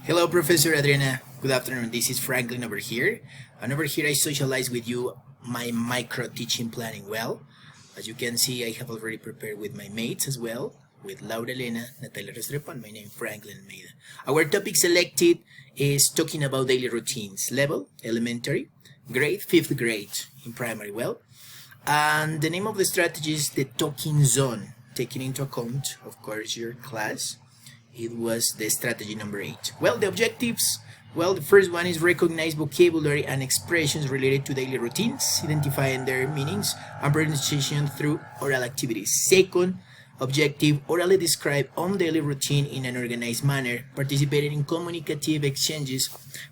Hello, Professor Adriana. Good afternoon. This is Franklin over here. And over here I socialize with you my micro-teaching planning. Well, as you can see, I have already prepared with my mates as well, with Laura Elena, Natalia Restrepo, and my name Franklin Almeida. Our topic selected is talking about daily routines. Level, elementary, grade, 5th grade in primary. Well, and the name of the strategy is the talking zone, taking into account, of course, your class. It was the strategy number 8. Well, the objectives, well, the first one is recognize vocabulary and expressions related to daily routines, identifying their meanings and pronunciation through oral activities. Second objective, orally describe on daily routine in an organized manner, participating in communicative exchanges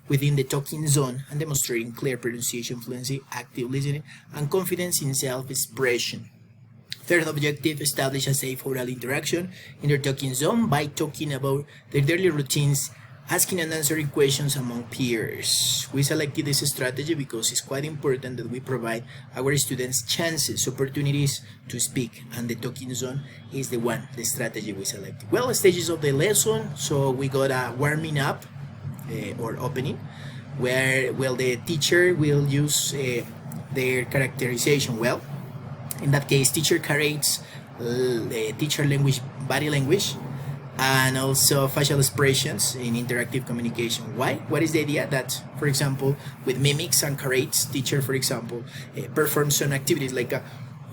within the talking zone and demonstrating clear pronunciation, fluency, active listening, and confidence in self-expression. Third objective, establish a safe oral interaction in their talking zone by talking about their daily routines, asking and answering questions among peers. We selected this strategy because it's quite important that we provide our students chances, opportunities to speak, and the talking zone is the strategy we selected. Well, stages of the lesson, so we got a warming up or opening, where the teacher will use their characterization. Well, in that case, teacher creates teacher language, body language, and also facial expressions in interactive communication. Why? What is the idea? That, for example, with mimics and characters, teacher, for example, performs some activities like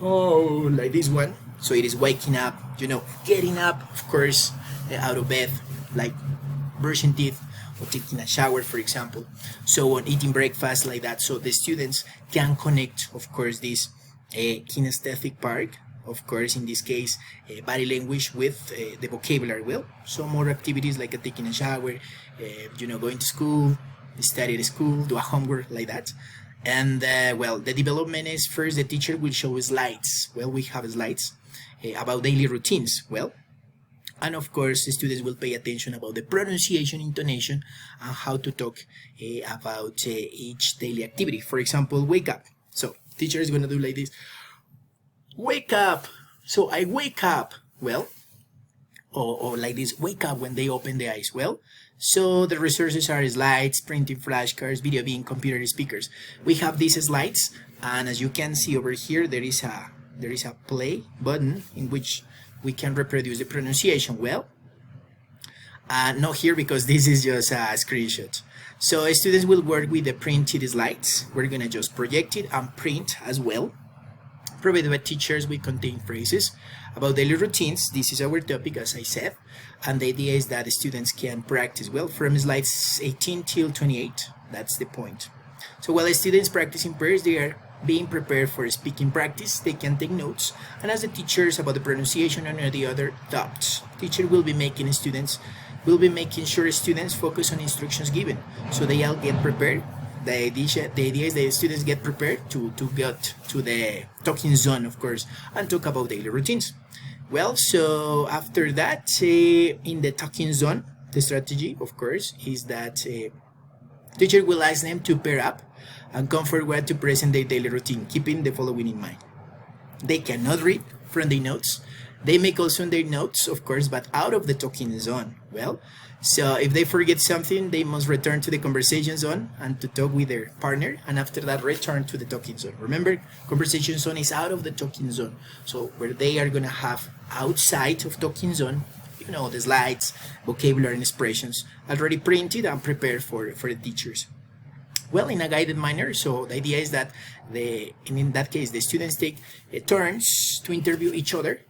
like this one. So it is waking up, getting up, of course, out of bed, like brushing teeth or taking a shower, for example. So on eating breakfast, like that. So the students can connect, of course, this kinesthetic part, of course, in this case, body language with the vocabulary. Well, so more activities like taking a shower, going to school, study at school, do a homework, like that. And the development is first the teacher will show slides. Well, we have slides about daily routines. Well, and of course, the students will pay attention about the pronunciation, intonation, and how to talk about each daily activity. For example, wake up. So teacher is going to do like this. Wake up. So I wake up. Well, or like this, wake up when they open the eyes. Well, so the resources are slides, printing flashcards, video being computer speakers. We have these slides, and as you can see over here, there is a play button in which we can reproduce the pronunciation. Well, not here because this is just a screenshot. So students will work with the printed slides. We're gonna just project it and print as well. Provided by teachers, we contain phrases about daily routines. This is our topic, as I said, and the idea is that the students can practice well from slides 18 till 28. That's the point. So while the students practice in pairs, they are being prepared for speaking practice. They can take notes and ask the teachers about the pronunciation and the other thoughts. Teacher will be making sure students focus on instructions given, so they all get prepared. The idea is the students get prepared to get to the talking zone, of course, and talk about daily routines. Well, so after that, in the talking zone, the strategy, of course, is that teacher will ask them to pair up and come forward to present their daily routine, keeping the following in mind. They cannot read from the notes. They make also their notes, of course, but out of the talking zone. Well, so if they forget something, they must return to the conversation zone and to talk with their partner, and after that return to the talking zone. Remember, conversation zone is out of the talking zone. So where they are going to have outside of talking zone, the slides, vocabulary and expressions already printed and prepared for the teachers. Well, in a guided manner. So the idea is that in that case, the students take turns to interview each other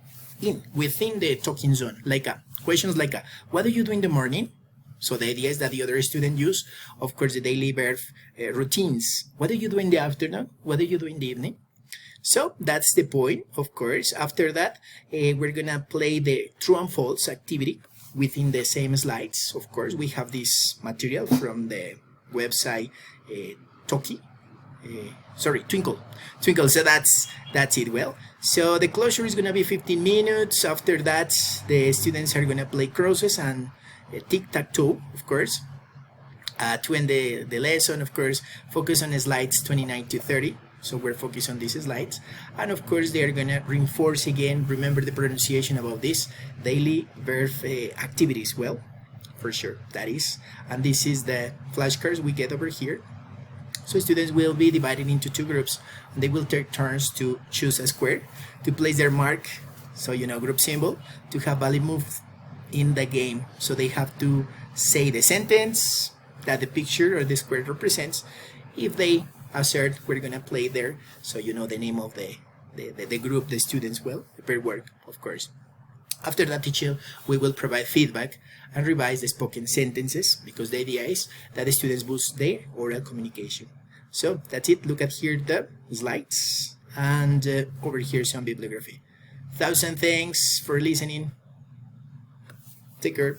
within the talking zone, like questions like what do you do in the morning? So the idea is that the other student use, of course, the daily verb routines. What do you do in the afternoon? What do you do in the evening? So that's the point, of course. After that, we're gonna play the true and false activity within the same slides. Of course, we have this material from the website Twinkle. So that's it. Well, so the closure is gonna be 15 minutes. After that, the students are gonna play crosses and tic-tac-toe, of course, to end the lesson. Of course, focus on slides 29 to 30. So we're focused on these slides, and of course they are gonna reinforce again, remember the pronunciation about this daily verb activities. Well, for sure. That is, and this is the flashcards we get over here. So students will be divided into two groups, and they will take turns to choose a square to place their mark, so group symbol, to have valid move in the game. So they have to say the sentence that the picture or the square represents. If they assert we're gonna play there, so the name of the group, the students, well, the pair work, of course. After that, teacher, we will provide feedback and revise the spoken sentences, because the idea is that the students boost their oral communication. So that's it. Look at here the slides, and over here some bibliography. 1,000 thanks for listening. Take care.